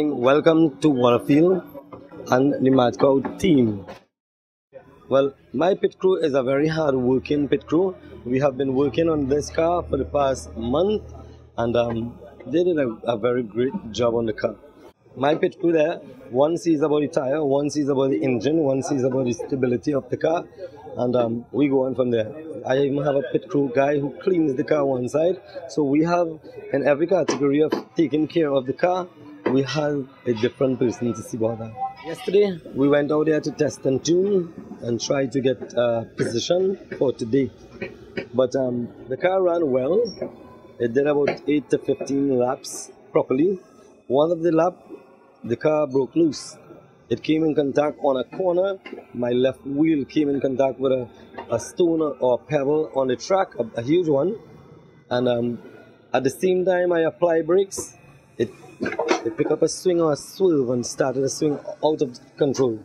morning, welcome to Wallerfield and the MadCow team. Well, my pit crew is a very hard working pit crew. We have been working on this car for the past month and they did a very great job on the car. My pit crew there, one sees about the tire, one sees about the engine, one sees about the stability of the car, and we go on from there. I even have a pit crew guy who cleans the car one side. So we have in every category of taking care of the car, we have a different person to see about that. Yesterday, we went out there to test and tune and try to get position for today. But the car ran well. It did about 8 to 15 laps properly. One of the laps, the car broke loose. It came in contact on a corner. My left wheel came in contact with a stone or a pebble on the track, a huge one. And at the same time I applied brakes, it picked up a swing or a swerve and started to swing out of control.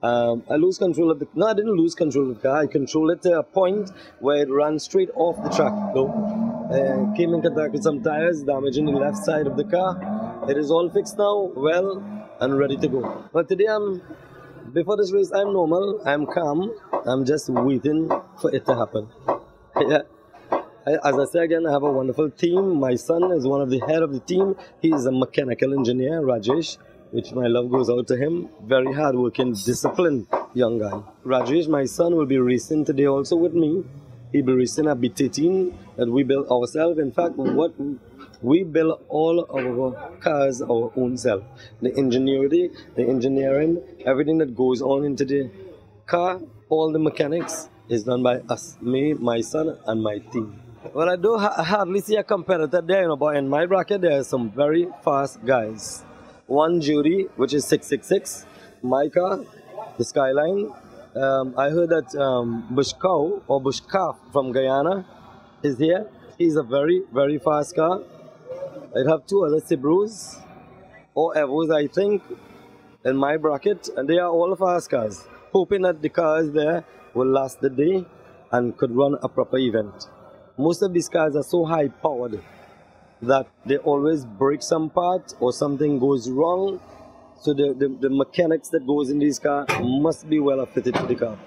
I lose control of no, I didn't lose control of the car. I controlled it to a point where it ran straight off the track. Came in contact with some tires, damaging the left side of the car. It is all fixed now, well, and ready to go. But today, before this race, I'm normal, I'm calm. I'm just waiting for it to happen. Yeah. As I say again, I have a wonderful team. My son is one of the head of the team. He is a mechanical engineer, Rajesh, which my love goes out to him. Very hard-working, disciplined young guy. Rajesh, my son, will be racing today also with me. He'll be racing a B13 that we built ourselves. In fact, we build all of our cars our own self. The engineering, everything that goes on into the car, all the mechanics is done by us, me, my son, and my team. Well, I do hardly see a competitor there, but in my bracket there are some very fast guys. One Judy, which is 666. My car, the Skyline. I heard that Bushcow or Bushcalf from Guyana is here. He's a very, very fast car. I have two other Subarus or Evos, I think, in my bracket, and they are all fast cars. Hoping that the cars there will last the day and could run a proper event. Most of these cars are so high powered that they always break some part or something goes wrong. So the mechanics that goes in these cars must be well fitted to the car.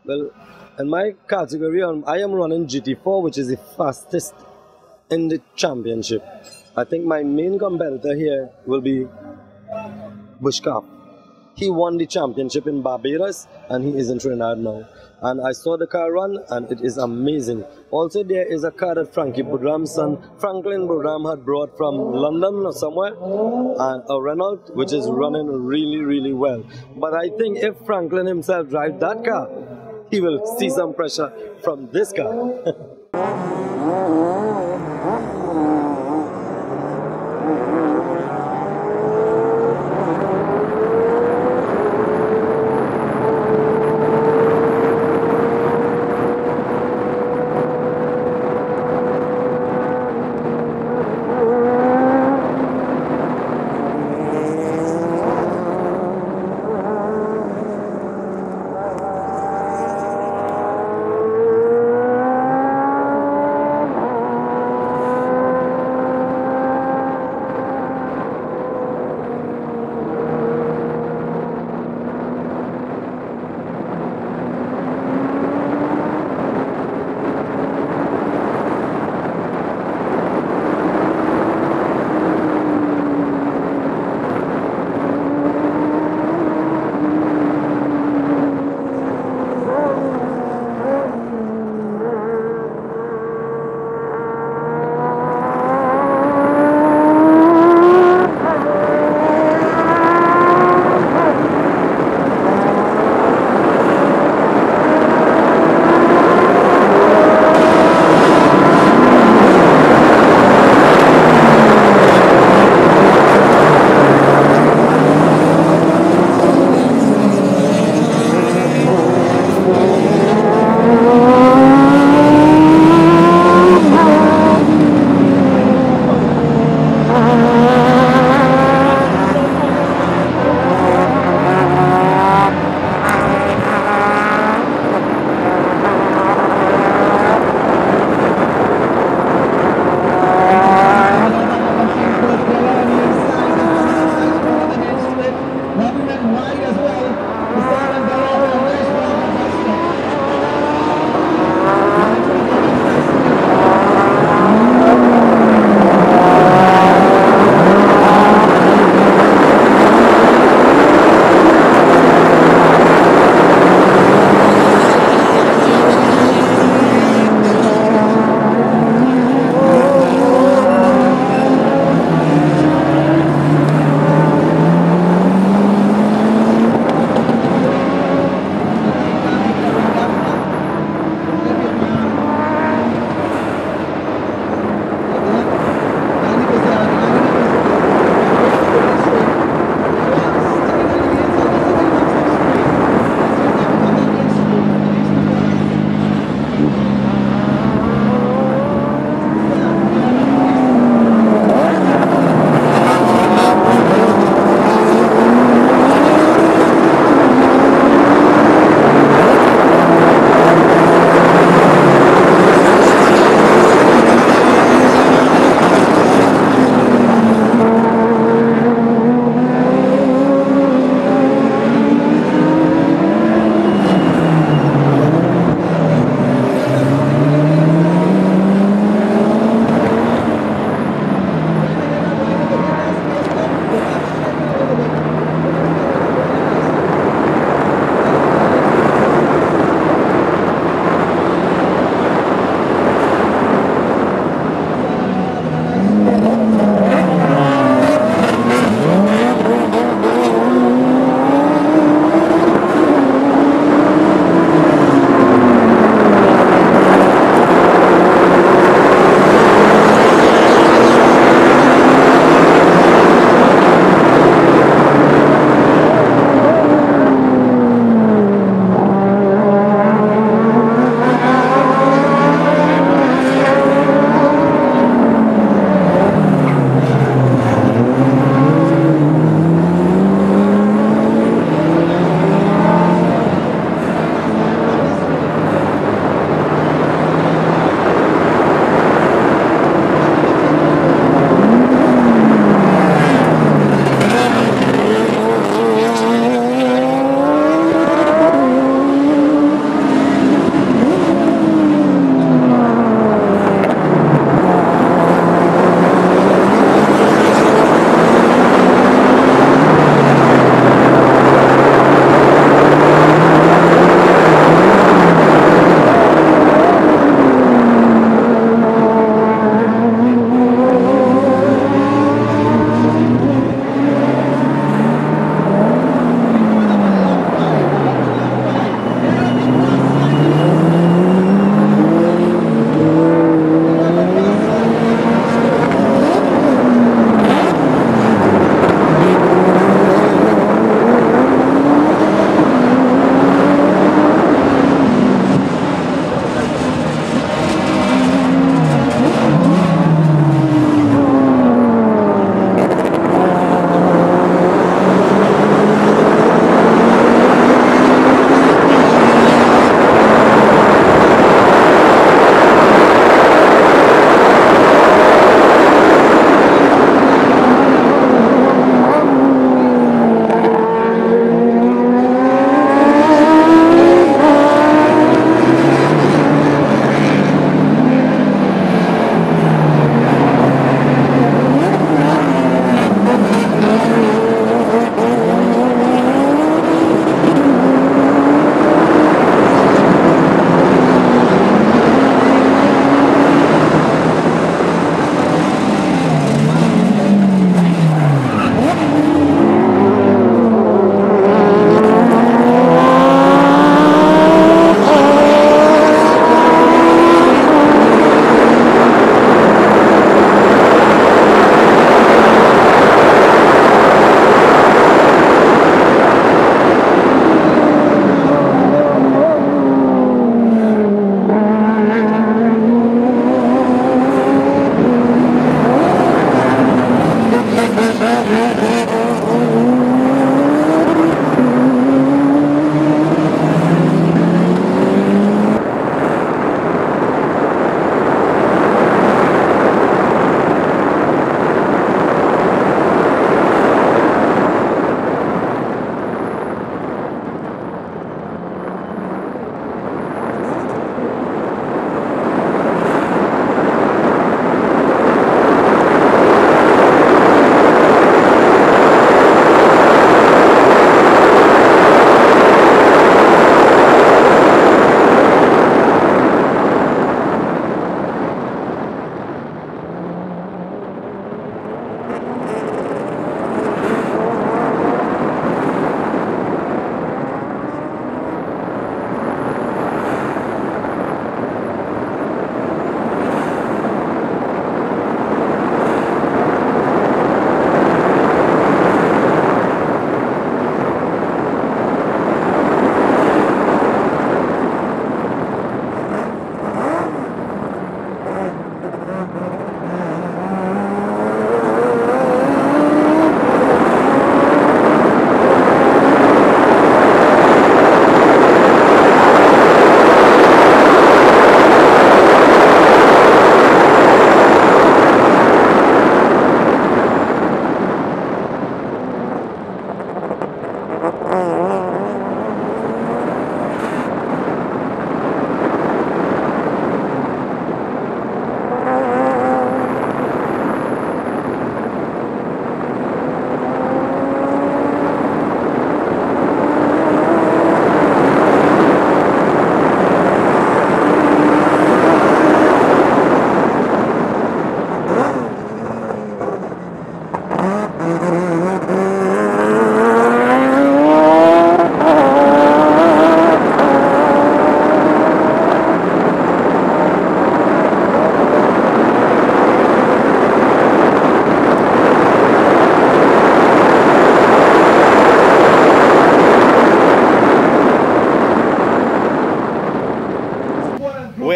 Well, in my category, I am running GT4, which is the fastest in the championship. I think my main competitor here will be Bushcalf. He won the championship in Barbados and he is in Trinidad now. And I saw the car run and it is amazing. Also there is a car that Franklin Bodram had brought from London or somewhere, and a Renault, which is running really, really well. But I think if Franklin himself drives that car, he will see some pressure from this car.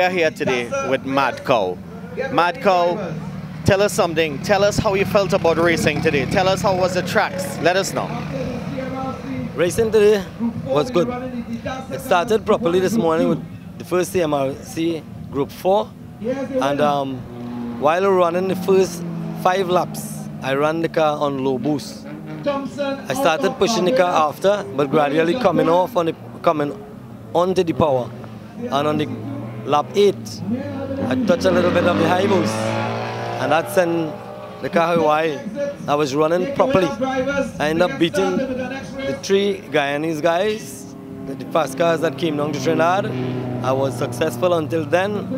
are here today with MadCow. MadCow, tell us something. Tell us how you felt about racing today. Tell us how was the tracks. Let us know. Racing today was good. It started properly this morning with the first CMRC Group 4. And while running the first 5 laps, I ran the car on low boost. I started pushing the car after, but gradually coming onto the power. And on the lap 8, I touched a little bit of the high boost. And that sent the car away. I was running properly. I ended up beating the 3 Guyanese guys, the fast cars that came down to Trinidad. I was successful until then.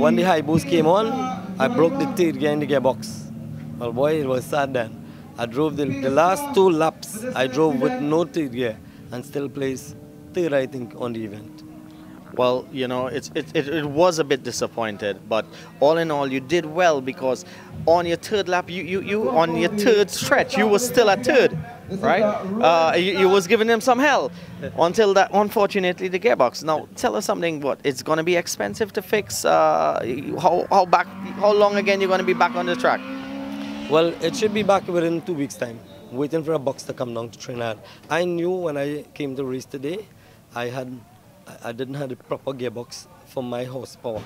When the high boost came on, I broke the 3rd gear in the gearbox. Well, boy, it was sad then. I drove the last 2 laps, I drove with no 3rd gear and still placed 3rd, I think, on the event. Well, you know, it was a bit disappointed, but all in all, you did well because on your 3rd lap, you on your 3rd stretch, you were still at 3rd, right? You was giving them some hell until that, unfortunately, the gearbox. Now, tell us something. What it's going to be expensive to fix? How long again you're going to be back on the track? Well, it should be back within 2 weeks' time. Waiting for a box to come down to Trinidad. I knew when I came to race today, I didn't have the proper gearbox for my horsepower.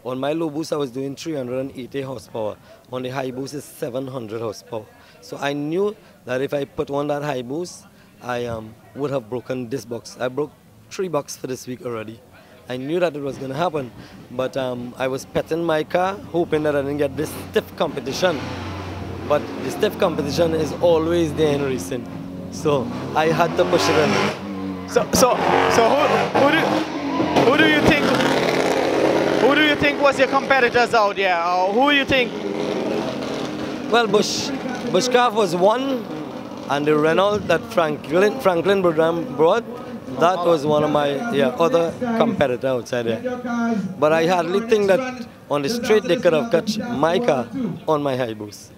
On my low boost, I was doing 380 horsepower. On the high boost, is 700 horsepower. So I knew that if I put on that high boost, I would have broken this box. I broke 3 boxes for this week already. I knew that it was going to happen, but I was petting my car, hoping that I didn't get this stiff competition. But the stiff competition is always there in racing. So I had to push it in. So who do you think was your competitors out there? Or who do you think? Well, Bushcraft was one, and the Renault that Franklin brought, that was one of my other competitors outside there. But I hardly think that on the straight they could have catch my car on my high boost.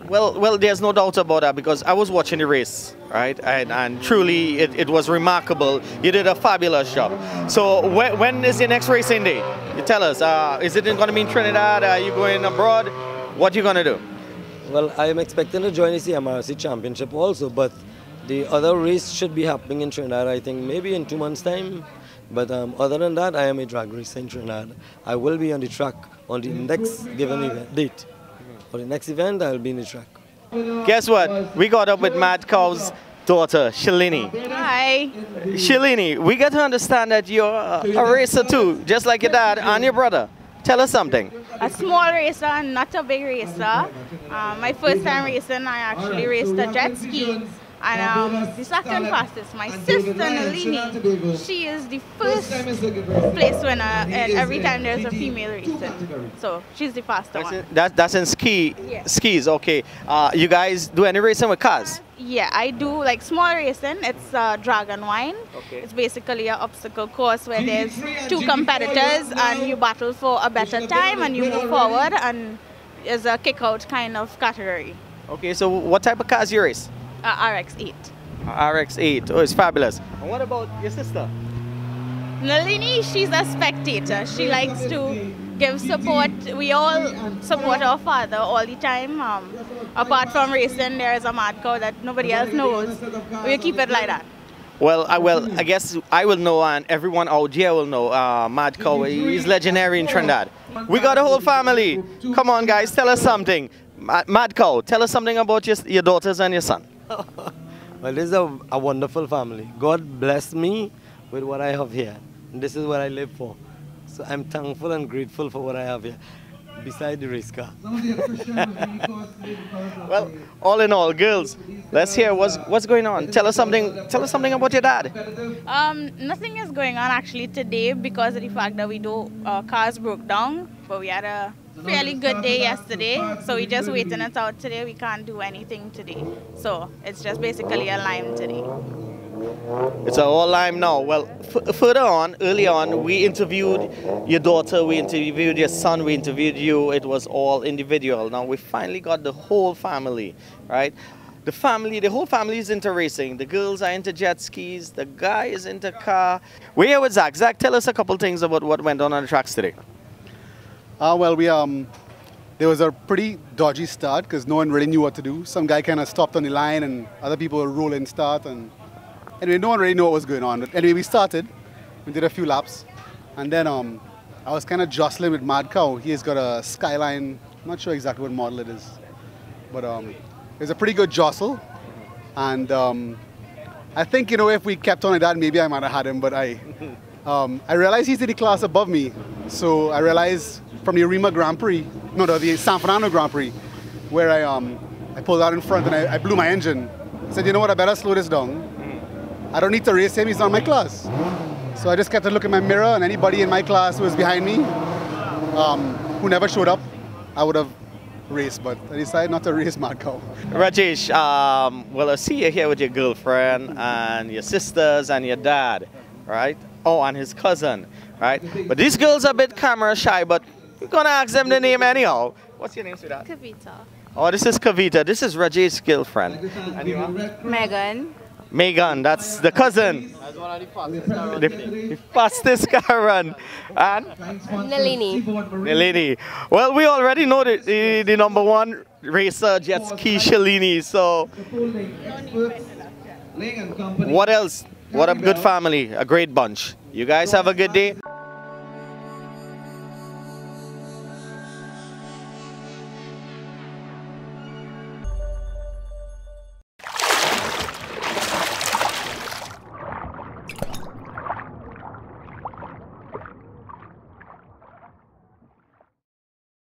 Well, there's no doubt about that because I was watching the race, right? And truly, it was remarkable. You did a fabulous job. So when is your next racing day? You tell us. Is it going to be in Trinidad? Are you going abroad? What are you going to do? Well, I am expecting to join the CMRC Championship also, but the other race should be happening in Trinidad, I think, maybe in 2 months' time. But other than that, I am a drag racer in Trinidad. I will be on the track on the next given date. For the next event, I'll be in the track. Guess what? We got up with MadCow's daughter, Shalini. Hi. Shalini, we get to understand that you're a racer too, just like your dad and your brother. Tell us something. A small racer, not a big racer. My first time racing, I actually raced a jet ski. And the second fastest, my sister Nalini, she is the first place winner and every time there's a female racing. So she's the fastest one. That's in skis, okay. You guys do any racing with cars? Yeah, I do like small racing. It's Dragon Wine. Okay. It's basically an obstacle course where there's 2 competitors and you battle for a better time and you move forward, and it's a kick-out kind of category. Okay, so what type of cars you race? RX-8. RX-8, oh, it's fabulous. And what about your sister? Nalini, she's a spectator. She likes to give support. We all support our father all the time. Apart from racing, there is a MadCow that nobody else knows. We keep it like that. Well, I guess I will know, and everyone out here will know. MadCow, he's legendary in Trinidad. We got a whole family. Come on, guys, tell us something. MadCow, tell us something about your daughters and your son. Well, this is a wonderful family. God bless me with what I have here. And this is what I live for. So I'm thankful and grateful for what I have here, beside the race car. Well, all in all, girls, let's hear what's going on. Tell us something about your dad. Nothing is going on actually today because of the fact that our cars broke down, but we had a fairly good day yesterday, so we're just waiting it out today. We can't do anything today, so it's just basically a lime today. It's all lime now. Well, further on, early on, we interviewed your daughter, we interviewed your son, we interviewed you. It was all individual. Now we finally got the whole family, right? The whole family is into racing. The girls are into jet skis. The guy is into car. We're here with Zach. Zach, tell us a couple things about what went on the tracks today. Well, there was a pretty dodgy start because no one really knew what to do. Some guy kind of stopped on the line and other people were rolling start. And anyway, no one really knew what was going on. But anyway, we started. We did a few laps. And then I was kind of jostling with MadCow. He's got a Skyline. I'm not sure exactly what model it is. But it was a pretty good jostle. And I think, you know, if we kept on like that, maybe I might have had him. But I realized he's in the class above me. So I realized from the Rima Grand Prix, no, the San Fernando Grand Prix, where I pulled out in front and I blew my engine. I said, you know what, I better slow this down. I don't need to race him, he's not in my class. So I just kept to look in my mirror, and anybody in my class who was behind me, who never showed up, I would have raced, but I decided not to race MadCow. Rajesh, well, I see you here with your girlfriend and your sisters and your dad, right? Oh, and his cousin, right? But these girls are a bit camera shy, but we're gonna ask them the name anyhow. What's your name, sweetheart? Kavita. Oh, this is Kavita. This is Rajesh's girlfriend. And you are? Megan. Megan, that's the cousin. That's one of the fastest car run. And? Nalini. Nalini. Well, we already know the #1 racer, jet ski Shalini. So, what else? What a good family, a great bunch. You guys have a good day.